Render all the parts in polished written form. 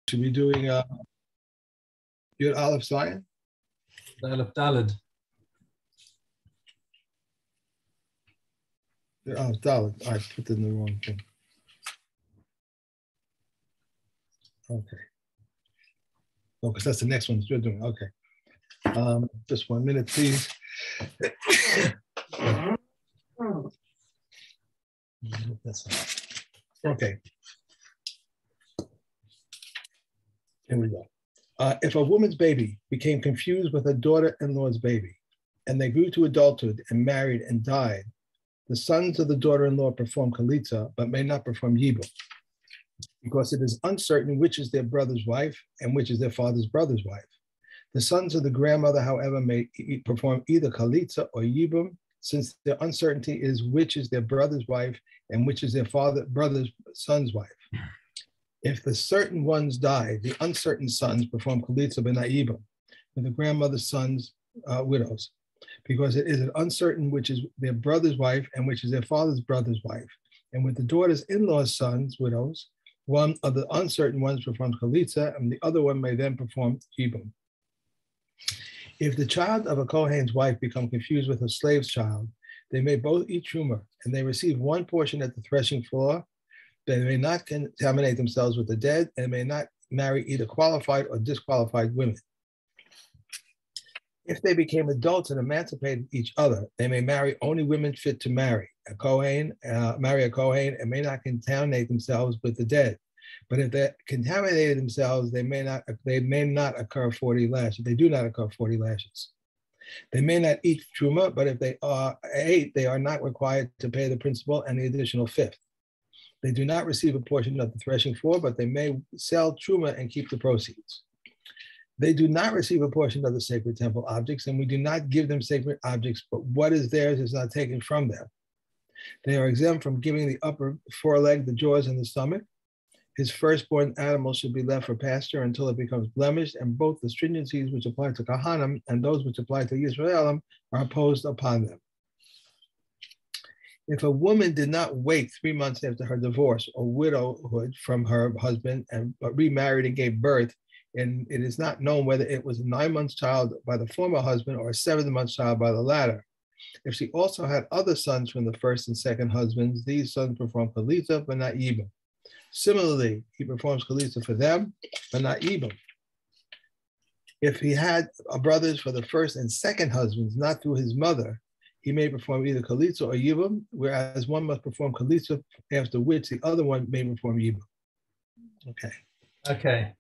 Should be doing Yud Aleph Zion? Aleph Daled. Yud Aleph Daled. I put in the wrong thing. Okay. Oh, because that's the next one that you're doing. Okay. Just 1 minute, please. Okay. Here we go. If a woman's baby became confused with her daughter-in-law's baby, and they grew to adulthood and married and died, the sons of the daughter-in-law perform chalitza, but may not perform yibum, because it is uncertain which is their brother's wife and which is their father's brother's wife. The sons of the grandmother, however, may perform either chalitza or yibum, since the uncertainty is which is their brother's wife and which is their brother's son's wife. If the certain ones die, the uncertain sons perform chalitza but not yibum, with the grandmother's sons, widows, because it is uncertain which is their brother's wife and which is their father's brother's wife. And with the daughter's in-laws' sons, widows, one of the uncertain ones performs chalitza, and the other one may then perform yibum. If the child of a Kohen's wife become confused with a slave's child, they may both eat truma, and they receive one portion at the threshing floor. They may not contaminate themselves with the dead, and may not marry either qualified or disqualified women. If they became adults and emancipated each other, they may marry only women fit to marry a Kohen, and may not contaminate themselves with the dead. But if they contaminated themselves, they may not occur 40 lashes. They do not occur 40 lashes. They may not eat truma, but if they ate, they are not required to pay the principal and the additional fifth. They do not receive a portion of the threshing floor, but they may sell truma and keep the proceeds. They do not receive a portion of the sacred temple objects, and we do not give them sacred objects, but what is theirs is not taken from them. They are exempt from giving the upper foreleg, the jaws, and the stomach. His firstborn animal should be left for pasture until it becomes blemished, and both the stringencies which apply to Kahanim and those which apply to Yisraelim are imposed upon them. If a woman did not wait 3 months after her divorce or widowhood from her husband and remarried and gave birth, and it is not known whether it was a 9-month child by the former husband or a 7-month child by the latter. If she also had other sons from the first and second husbands, these sons perform chalitza but not yibum. Similarly, he performs chalitza for them but not yibum. If he had brothers for the first and second husbands, not through his mother, he may perform either chalitza or yibum, whereas one must perform chalitza, after which the other one may perform yibum. Okay.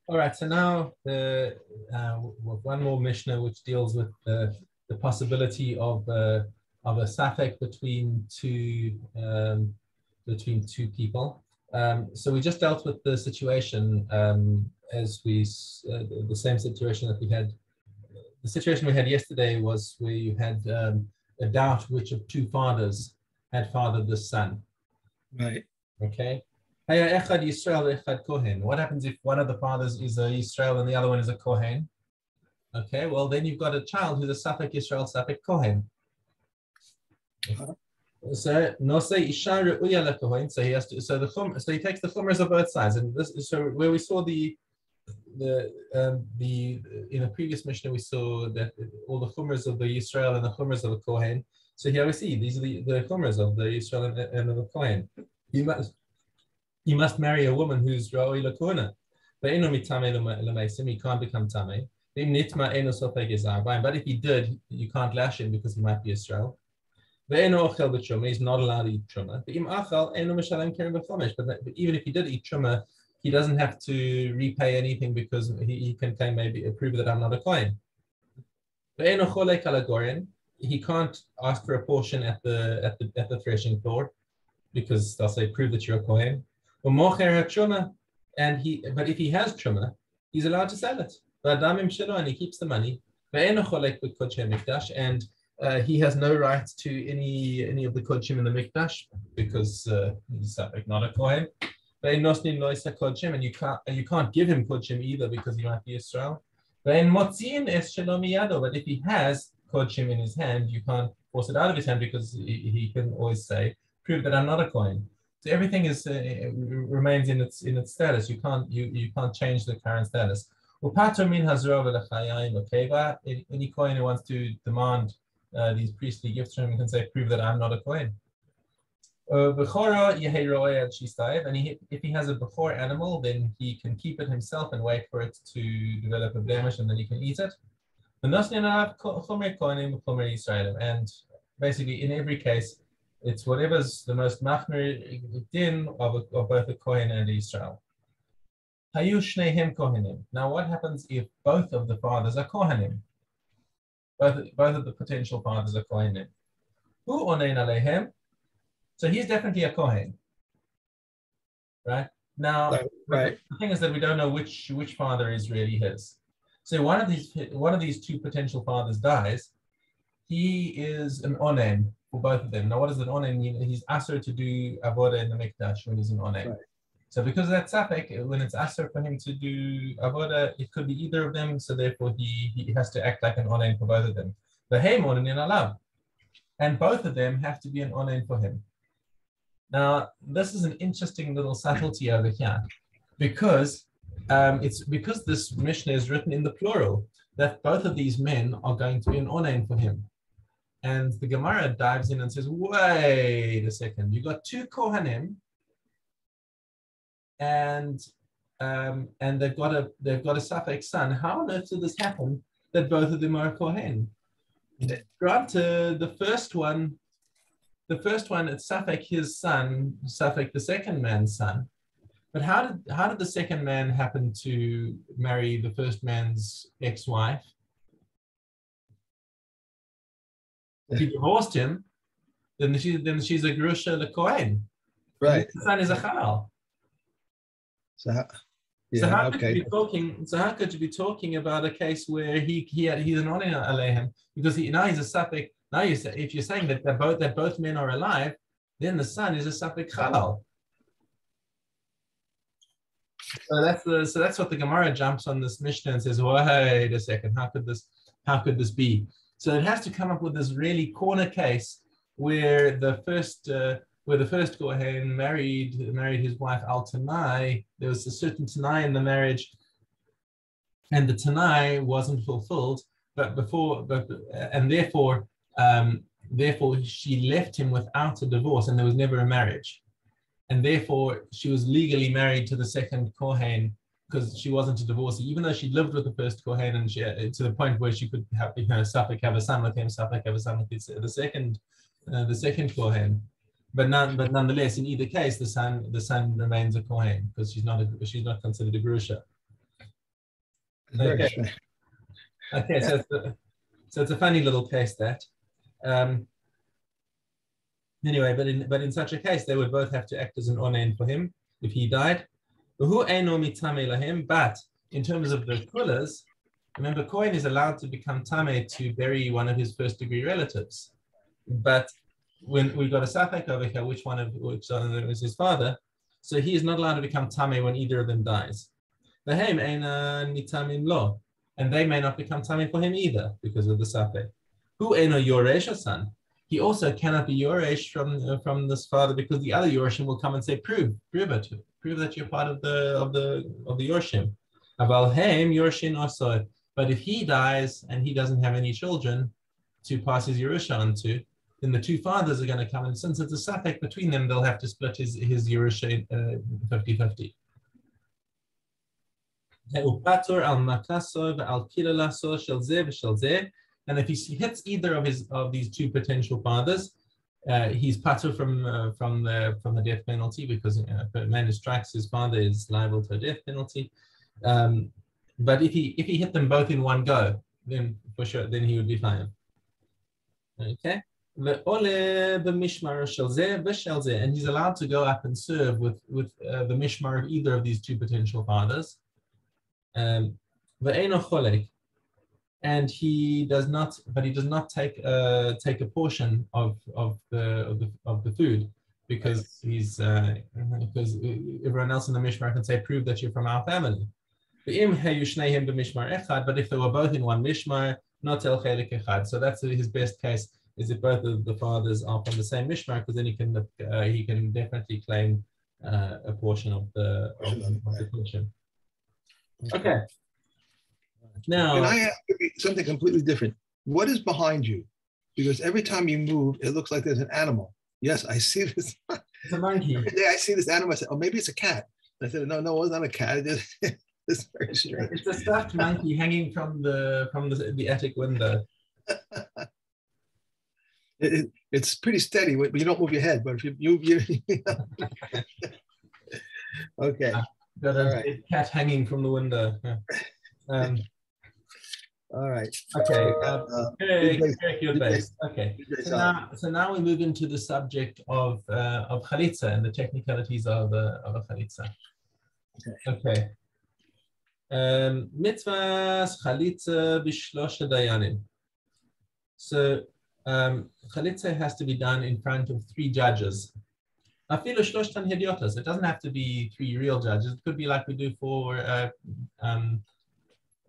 All right. So now one more Mishnah which deals with the possibility of a safek between two people. So we just dealt with the situation the same situation that we had. The situation we had yesterday was where you had a doubt which of two fathers had fathered the son. Right. Okay. What happens if one of the fathers is a Yisrael and the other one is a Kohen? Okay, well then you've got a child who's a Safek Yisrael, Safek Kohen. So Nose Isha Re'uya LeKohen. So he has to. So he takes the chumras of both sides, and this is so where we saw the in the previous Mishnah we saw that all the chumras of the Yisrael and the chumras of the Kohen. So here we see these are the chumras of the Yisrael and of the Kohen. You must marry a woman who's Ra'oi LeKohena. He can't become Tameh. But if he did, you can't lash him because he might be Israel. He's not allowed to eat truma. But even if he did eat truma, he doesn't have to repay anything because he can claim maybe prove that I'm not a Kohen. He can't ask for a portion at the threshing floor because they'll say prove that you're a Kohen. But if he has truma, he's allowed to sell it. And he keeps the money. And he has no right to any of the kodshim in the mikdash because he's not a kohen. And you can't give him kodshim either because he might be Israel. But if he has kodshim in his hand, you can't force it out of his hand because he can always say, prove that I'm not a kohen. So everything is remains in its status. You can't change the current status. Any Kohen who wants to demand these priestly gifts from him can say, prove that I'm not a Kohen. And if he has a Bechor animal, then he can keep it himself and wait for it to develop a blemish, and then he can eat it. And basically, in every case, it's whatever's the most machmir din of both a Kohen and Israel. Now, what happens if both of the fathers are Kohanim? Both of the potential fathers are Kohanim. Who onein alehem? So he's definitely a Kohen, right? Now, right. The thing is that we don't know which father is really his. So one of these two potential fathers dies. He is an onen for both of them. Now, what does an onen mean? He's aser to do avoda in the mikdash when he's an onen. Right. So because of that safek, when it's aser for him to do avoda, it could be either of them. So therefore, he has to act like an onen for both of them. But hey, onen in alav, and both of them have to be an onen for him. Now, this is an interesting little subtlety over here, because it's because this Mishnah is written in the plural that both of these men are going to be an onen for him. And the Gemara dives in and says, wait a second, you got two Kohanim, and they've got a Safek son. How on earth did this happen that both of them are a Kohen? Granted, the first one, it's Safek his son, Safek the second man's son. But how did the second man happen to marry the first man's ex-wife? If he divorced him, then she's a Gerusha LeKohen. Right. The son is a Chalal. So how could you be talking about a case where he's an onen alehem, because now he's a Safek. Now if you're saying that both men are alive, then the son is a Safek Chalal. So that's what the Gemara jumps on this Mishnah and says, wait a second, how could this be? So it has to come up with this really corner case where the first Kohen married his wife Al Tanai. There was a certain Tanai in the marriage, and the Tanai wasn't fulfilled, therefore she left him without a divorce, and there was never a marriage. And therefore, she was legally married to the second Kohen because she wasn't a divorcee, even though she lived with the first Kohen, and to the point where she could have, Safek have a son with him, Safek have a son with the second Kohen. But nonetheless, in either case, the son remains a Kohen because she's not considered a Gerusha. Okay, so it's a funny little case that. Anyway, but in such a case, they would both have to act as an onen for him if he died. But in terms of the kulas, remember, Kohen is allowed to become tameh to bury one of his first degree relatives. But when we've got a safek over here, which one of them is his father, so he is not allowed to become tameh when either of them dies. And they may not become tameh for him either because of the safek. Who eno yoresh son? He also cannot be yoresh from this father because the other yorshim will come and say, prove that you're part of the yorshim. Aval heim yorshin also. But if he dies and he doesn't have any children to pass his yerusha onto, then the two fathers are going to come, and since it's a safek between them, they'll have to split his yerusha 50-50. And if he hits either of these two potential fathers, he's patur from the death penalty, because if a man who strikes his father is liable to a death penalty. But if he hit them both in one go, then for sure, then he would be fine. Okay. And he's allowed to go up and serve with the mishmar of either of these two potential fathers. And he does not take a portion of the food, because because everyone else in the mishmar can say, prove that you're from our family. But if they were both in one mishmar, not el chelik echad, so that's his best case. is if both of the fathers are from the same Mishmar, because then he can definitely claim a portion of the portion. Okay. Now, can I ask you something completely different? What is behind you? Because every time you move, it looks like there's an animal. Yes, I see this. it's a monkey. Every day I see this animal. I said, "Oh, maybe it's a cat." I said, "No, it's not a cat. It's very strange." It's a stuffed monkey hanging from the attic window. It's pretty steady, but you don't move your head. But if you okay. Got a cat hanging from the window. All right. Okay. Very good base. Okay. So now we move into the subject of chalitza and the technicalities of a chalitza. Okay. Mitzvahs chalitza b'shlosha dayanim. So chalitza has to be done in front of 3 judges. Afilu shloshtan hediotas. It doesn't have to be 3 real judges. It could be like we do for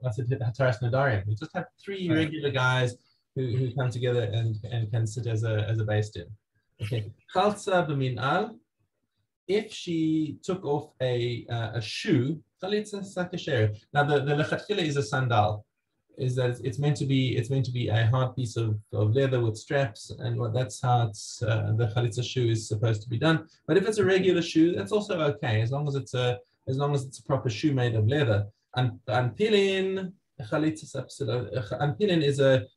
Hataras Nadarim. We just have 3 regular guys who come together and can sit as a beis din. Okay. Chalza b'min'al. If she took off a shoe, chalitza sakasher. Now the lechatchila is a sandal. Is that it's meant to be a hard piece of leather with straps, and that's how the chalitza shoe is supposed to be done. But if it's a regular shoe, that's also okay, as long as it's a proper shoe made of leather. And pilin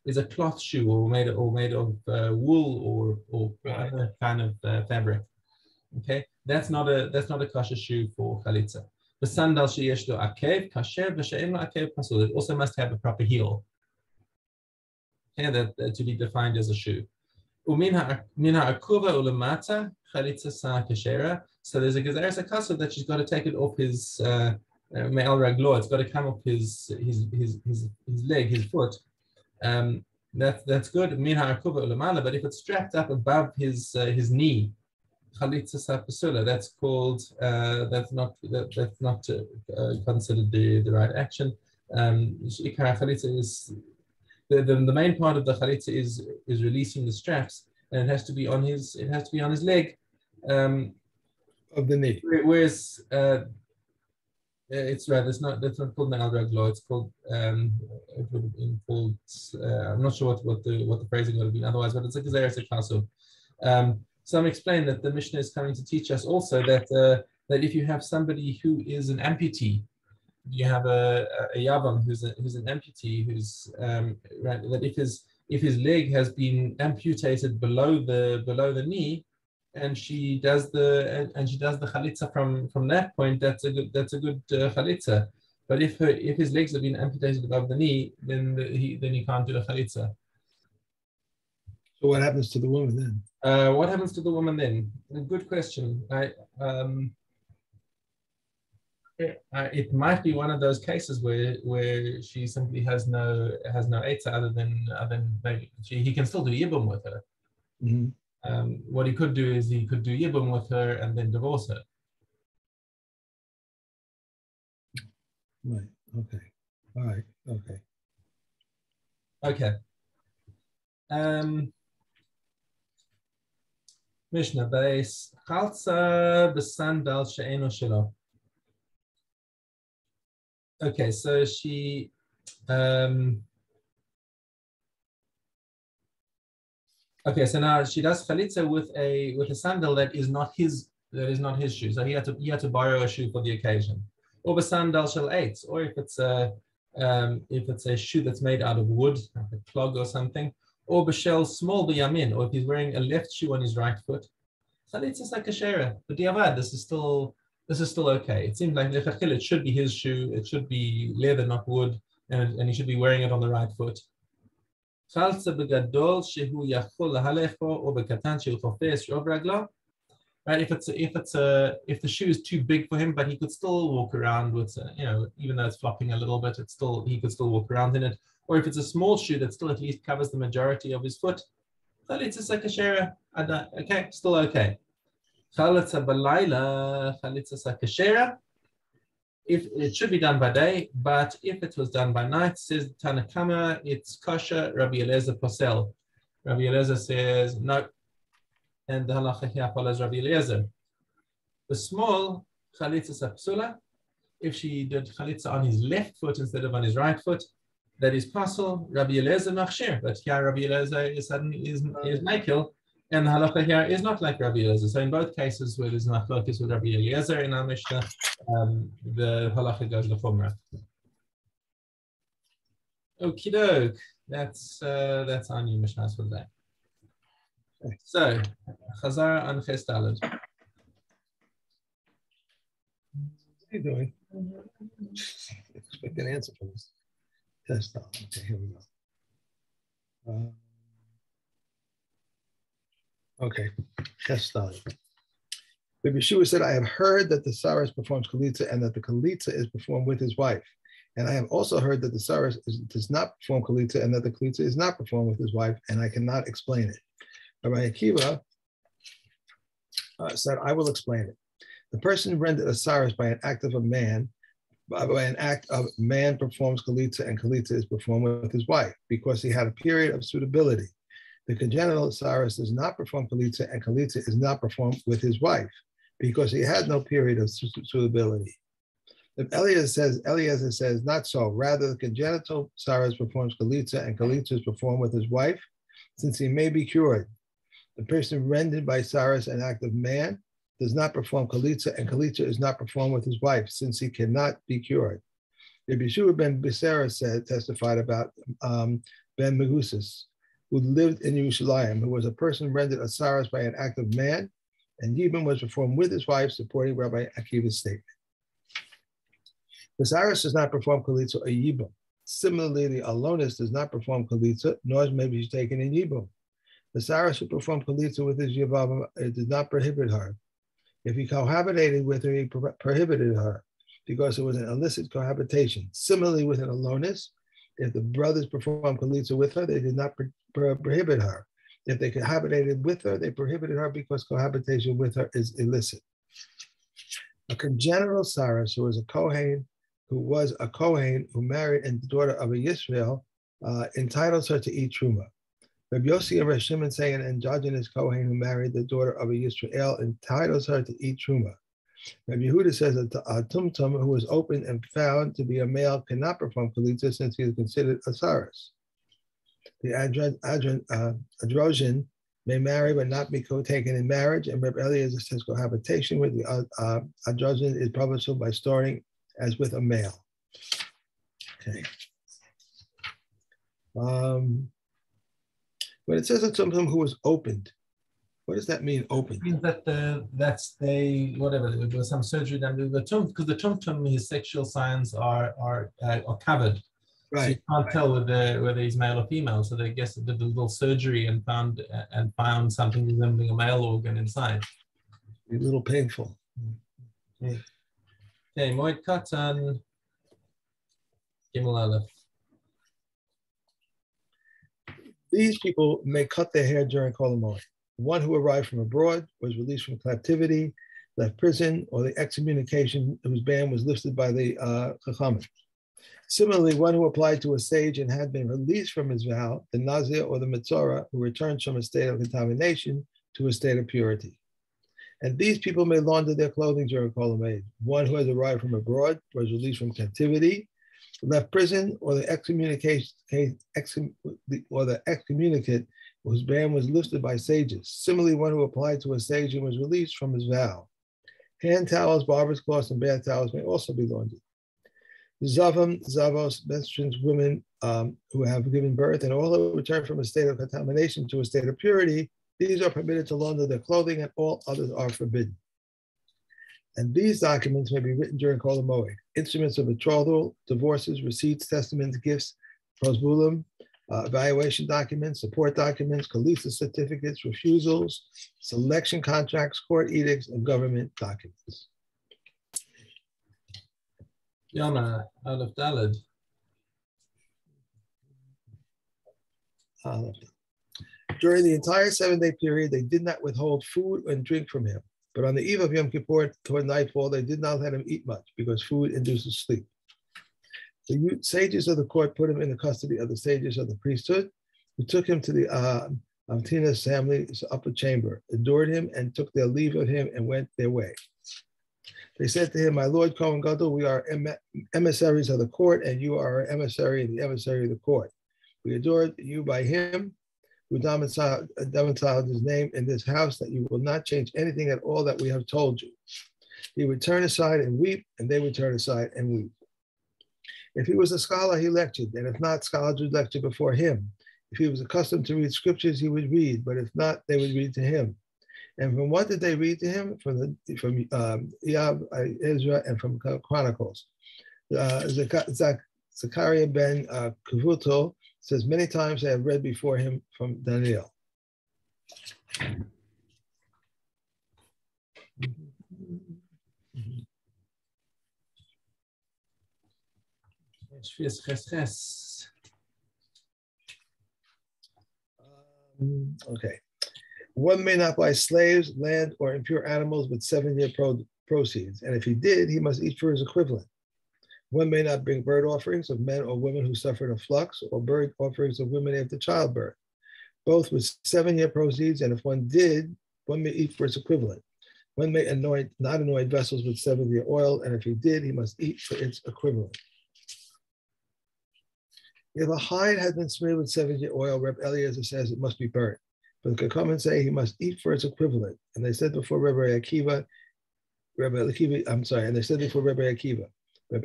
is a cloth shoe or made of wool or other kind of fabric. Okay, that's not a kosher shoe for chalitza. The sandal sheyesh lo akev kasher v'she'en lo akev pasul. It also must have a proper heel. Okay, that to be defined as a shoe. Umin ha'akuva ulamata chalitza sa kashera. So there's a gezeres hakasud that she's got to take it off his me'al raglo. It's got to come off his leg, his foot. That's good. Min ha'akuva ulamala. But if it's strapped up above his knee, chalitza sapasula, that's called that's not considered the right action. Chalitza is the main part of the chalitza is releasing the straps, and it has to be on his leg of the knee. Whereas it's right. That's not called me'al raglo. It's called it would have been called I'm not sure what the phrasing would have been otherwise, but it's a gezeres hakasud. Some explain that the Mishnah is coming to teach us also that if you have somebody who is an amputee, you have a Yevamos who's an amputee who's right, that if his leg has been amputated below the knee, and she does the chalitza from that point, that's a good chalitza. But if his legs have been amputated above the knee, then he can't do a chalitza. So what happens to the woman then? What happens to the woman then? A good question. It might be one of those cases where she simply has no etza other than maybe he can still do yibum with her. Mm-hmm. What he could do is he could do yibum with her and then divorce her. Right. Okay. All right. Okay. Okay. Mishna base chalza b'sandal she'eno shelo. Okay, so she okay, so now she does chalitza with a sandal that is not his shoe. So he had to borrow a shoe for the occasion. Or b'sandal shel eitz, or if it's a shoe that's made out of wood, like a clog or something. Or b'shel small b'yamin, or if he's wearing a left shoe on his right foot. Chalitza sakashera. But diavad, this is still okay. It seems like it should be his shoe. It should be leather, not wood, and he should be wearing it on the right foot. Chalza b'gadol shehu yachol lahalecho or b'katan shehu chofes rov raglo. Right, if the shoe is too big for him, but he could still walk around with, even though it's flopping a little bit, he could still walk around in it. Or if it's a small shoe that still at least covers the majority of his foot, chalitza sakashera, okay, still okay. Chalitza balayla, chalitza sakashera. If it should be done by day, but if it was done by night, says Tanakama, it's kosher. Rabbi Eliezer posel. Rabbi Eliezer says no, and the halacha here follows Rabbi Eliezer. The small chalitza psula, if she did chalitza on his left foot instead of on his right foot, that is possible. Rabbi Eliezer machshir, but here Rabbi Eliezer is makil, and the halacha here is not like Rabbi Eliezer. So in both cases where there's machlokes with Rabbi Eliezer in our Mishnah, the halacha goes the chumrah. Okie doke. That's our new Mishnah for today. So, Chazar and Ches Daled. What are you doing? Expect an answer from this. Test. Okay, here we go. Okay, Ches Daled. Rabbi Yeshua said, I have heard that the Saras performs Chalitza and that the Chalitza is performed with his wife. And I have also heard that the Saras does not perform Chalitza and that the Chalitza is not performed with his wife, and I cannot explain it. Rabbi Akiva said, I will explain it. The person rendered a Saras by an act of a man, performs Chalitza, and Chalitza is performed with his wife because he had a period of suitability. The congenital Saras does not perform Chalitza, and Chalitza is not performed with his wife because he had no period of suitability. If Eliezer says, not so. Rather, the congenital Saras performs Chalitza, and Chalitza is performed with his wife, since he may be cured. The person rendered by Saras an act of man does not perform Chalitza, and Chalitza is not performed with his wife, since he cannot be cured. Rabbi Yeshua ben Bisera testified about Ben Megusis, who lived in Yerushalayim, who was a person rendered a Saras by an act of man, and Yibam was performed with his wife, supporting Rabbi Akiva's statement. The Saras does not perform Chalitza or Yibam. Similarly, the Alonis does not perform Chalitza, nor is maybe she's taken in Yibam. The Saras who performed Chalitza with his Yevamos, it did not prohibit her. If he cohabitated with her, he prohibited her because it was an illicit cohabitation. Similarly, with an Alonis, if the brothers performed Chalitza with her, they did not prohibit her. If they cohabitated with her, they prohibited her because cohabitation with her is illicit. A congenital Saras who was a Kohen who married a daughter of a Yisrael, entitles her to eat Truma. Rabbi Yossi and Rabbi Shimon say an androgynous Kohen who married the daughter of a Yisrael entitles her to eat Truma. Rabbi Yehuda says that a Tumtum who was opened and found to be a male cannot perform Chalitza since he is considered a Saras. The androgen may marry but not be co-taken in marriage, and Rabbi Eliezer says cohabitation with the androgen is punishable by storing as with a male. Okay. When it says that someone who was opened, what does that mean, opened? It means that whatever, there was some surgery done to the tumtum, because the tumtum, his sexual signs are covered. Right. So you can't tell whether he's male or female. So they guess did a little surgery and found something resembling a male organ inside. A little painful. Okay, Moed Katan Gimel Aleph. These people may cut their hair during Kol HaMoed. One who arrived from abroad, was released from captivity, left prison, or the excommunication whose ban was lifted by the Chachamim. Similarly, one who applied to a sage and had been released from his vow, the Nazir or the Metzora, who returns from a state of contamination to a state of purity. And these people may launder their clothing during Kol HaMoed. One who has arrived from abroad, was released from captivity, left prison, or the excommunicate whose ban was lifted by sages. Similarly, one who applied to a sage and was released from his vow. Hand towels, barber's cloths, and bath towels may also be laundered. Zavos, menstruant women who have given birth, and all who return from a state of contamination to a state of purity, these are permitted to launder their clothing, and all others are forbidden. And these documents may be written during Kol HaMoed. Instruments of betrothal, divorces, receipts, testaments, gifts, prosbulim, evaluation documents, support documents, Chalitza certificates, refusals, selection contracts, court edicts, and government documents. Yama, Aleph Daled. During the entire 7-day period, they did not withhold food and drink from him. But on the eve of Yom Kippur, toward nightfall, they did not let him eat much because food induces sleep. The sages of the court put him in the custody of the sages of the priesthood, who took him to the of Tina's family's upper chamber, adored him, and took their leave of him and went their way. They said to him, "My Lord Kohen Gadol, we are emissaries of the court, and you are our emissary and the emissary of the court. We adore you by him who domiciled his name in this house, that you will not change anything at all that we have told you." He would turn aside and weep, and they would turn aside and weep. If he was a scholar, he lectured, and if not, scholars would lecture before him. If he was accustomed to read scriptures, he would read, but if not, they would read to him. And from what did they read to him? From Ezra, and from Chronicles. Zechariah ben Kavuto says, many times I have read before him from Daniel. Okay. One may not buy slaves, land, or impure animals with 7-year proceeds. And if he did, he must eat for his equivalent. One may not bring bird offerings of men or women who suffered a flux, or bird offerings of women after childbirth, both with 7-year proceeds. And if one did, one may eat for its equivalent. One may not anoint vessels with 7-year oil, and if he did, he must eat for its equivalent. If a hide has been smeared with 7-year oil, Reb Eliezer says it must be burnt. But the Chachamim say he must eat for its equivalent. And they said before Rebbe Akiva, Reb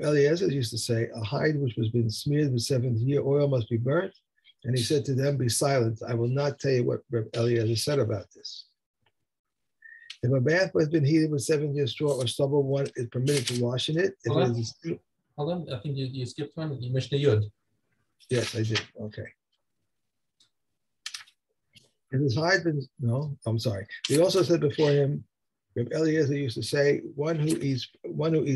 Eliezer used to say, a hide which was been smeared with 7-year oil must be burnt. And he said to them, be silent. I will not tell you what Reb Eliezer said about this. If a bath has been heated with 7-year straw or stubble, one is permitted to wash in it. Hold on, I think you skipped one. You Mishna Yud. Yes, I did. Okay. If his hide been, no, I'm sorry. He also said before him, Reb Eliezer used to say, one who eats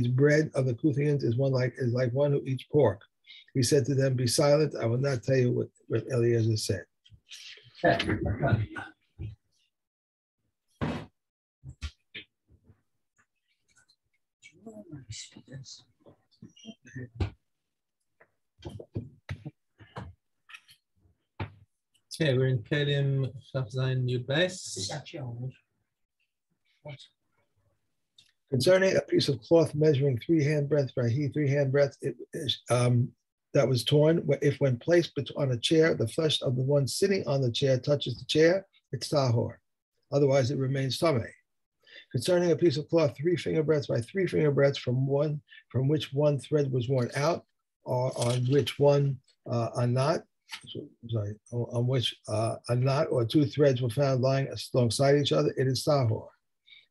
bread of the Kuthians is like one who eats pork. He said to them, be silent. I will not tell you what Reb Eliezer said. Okay, we're in Kelim Chaf Zayin Yud Beis. Concerning a piece of cloth measuring 3 handbreadths by 3 handbreadths, that was torn, if when placed on a chair, the flesh of the one sitting on the chair touches the chair, it's tahor. Otherwise, it remains tameh. Concerning a piece of cloth 3 finger breadths by 3 finger breadths from which one thread was worn out, or on which one a knot, on which a knot or 2 threads were found lying alongside each other, it is tahor.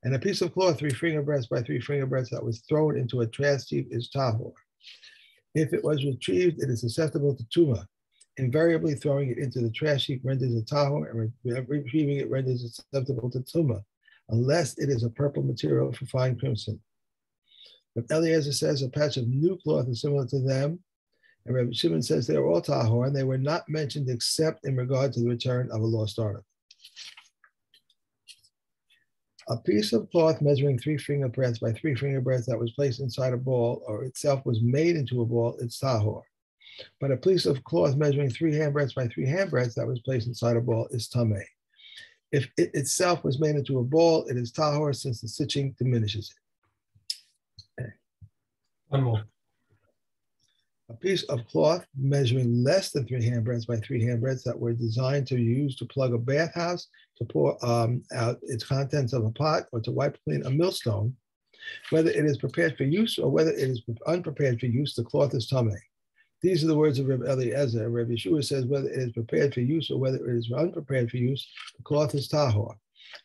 And a piece of cloth 3 finger breadths by 3 finger breadths that was thrown into a trash heap is tahor. If it was retrieved, it is susceptible to tumah. Invariably, throwing it into the trash heap renders it tahor, and retrieving it renders it susceptible to tumah, unless it is a purple material for fine crimson. But Eliezer says a patch of new cloth is similar to them, and Rabbi Shimon says they are all tahor, and they were not mentioned except in regard to the return of a lost article. A piece of cloth measuring 3 finger breadths by 3 finger breadths that was placed inside a ball, or itself was made into a ball, it's tahor. But a piece of cloth measuring 3 handbreadths by 3 handbreadths that was placed inside a ball is tameh. If it itself was made into a ball, it is tahor, since the stitching diminishes it. Okay. One more. A piece of cloth measuring less than 3 handbreadths by 3 handbreadths that were designed to use to plug a bathhouse, to pour out its contents of a pot, or to wipe clean a millstone, whether it is prepared for use or whether it is unprepared for use, the cloth is tameh. These are the words of Reb Eliezer. Reb Yeshua says whether it is prepared for use or whether it is unprepared for use, the cloth is tahor.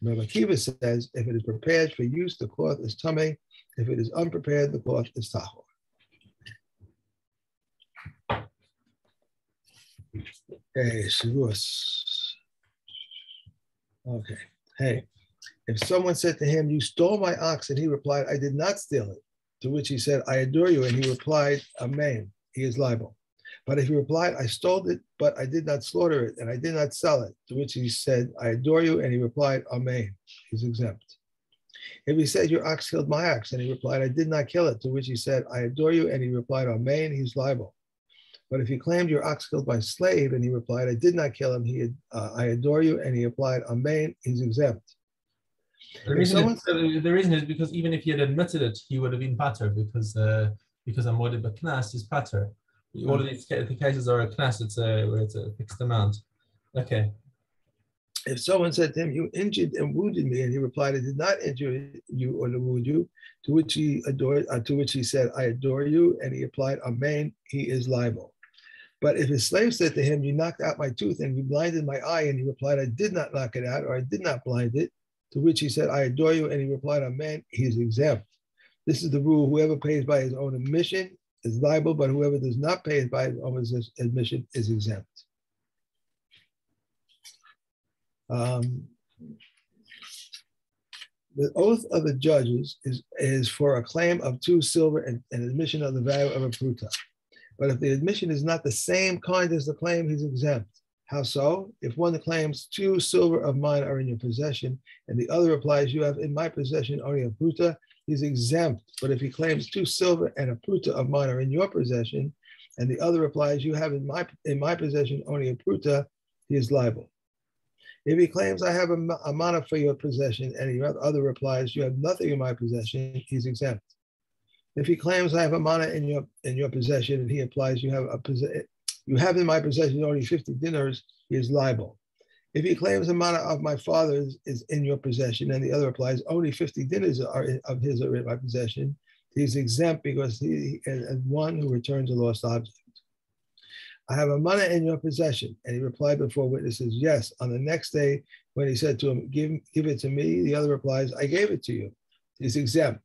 Reb Akiva says if it is prepared for use, the cloth is tameh. If it is unprepared, the cloth is tahor. Okay, Shavuos. Okay. Hey, if someone said to him, you stole my ox, and he replied, I did not steal it, to which he said, I adore you, and he replied, Amen, he is liable. But if he replied, I stole it, but I did not slaughter it, and I did not sell it, to which he said, I adore you, and he replied, Amen, he's exempt. If he said, your ox killed my ox, and he replied, I did not kill it, to which he said, I adore you, and he replied, Amen, he's liable. But if you claimed your ox killed my slave, and he replied, I did not kill him, I adore you, and he replied, Amen, he's exempt. The reason is because even if he had admitted it, he would have been pater because Amod Knas is pater. All of these cases are a knas, where it's a fixed amount. Okay. If someone said to him, you injured and wounded me, and he replied, I did not injure you or wound you, to which he said, I adore you, and he replied, Amen, he is liable. But if his slave said to him, you knocked out my tooth and you blinded my eye, and he replied, I did not knock it out, or I did not blind it, to which he said, I adore you, and he replied, Amen, he is exempt. This is the rule. Whoever pays by his own admission is liable, but whoever does not pay by his own admission is exempt. The oath of the judges is for a claim of 2 silver and an admission of the value of a pruta. But if the admission is not the same kind as the claim, he's exempt. How so? If one claims 2 silver of mine are in your possession, and the other replies, you have in my possession only a pruta, he's exempt. But if he claims 2 silver and a pruta of mine are in your possession, and the other replies, you have in my possession only a pruta, he is liable. If he claims, I have a mana for your possession, and the other replies, you have nothing in my possession, he's exempt. If he claims, I have a mana in your possession, and he applies, you have in my possession only 50 dinars, he is liable. If he claims the mana of my father's is in your possession, and the other replies, only 50 dinars of his are in my possession, he's exempt because he is one who returns a lost object. I have a mana in your possession. And he replied before witnesses, yes. On the next day, when he said to him, give it to me, the other replies, I gave it to you. He's exempt.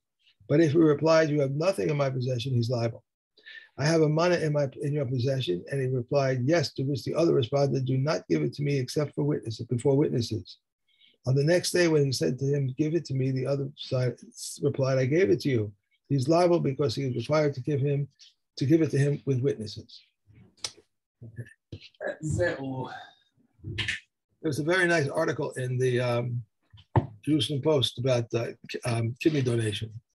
But if he replied, you have nothing in my possession, he's liable. I have a mana in your possession. And he replied, yes, to which the other responded, do not give it to me except for witnesses, before witnesses. On the next day, when he said to him, give it to me, the other side replied, I gave it to you. He's liable because he is required to give it to him with witnesses. Okay. There's a very nice article in the Jerusalem Post about kidney donation.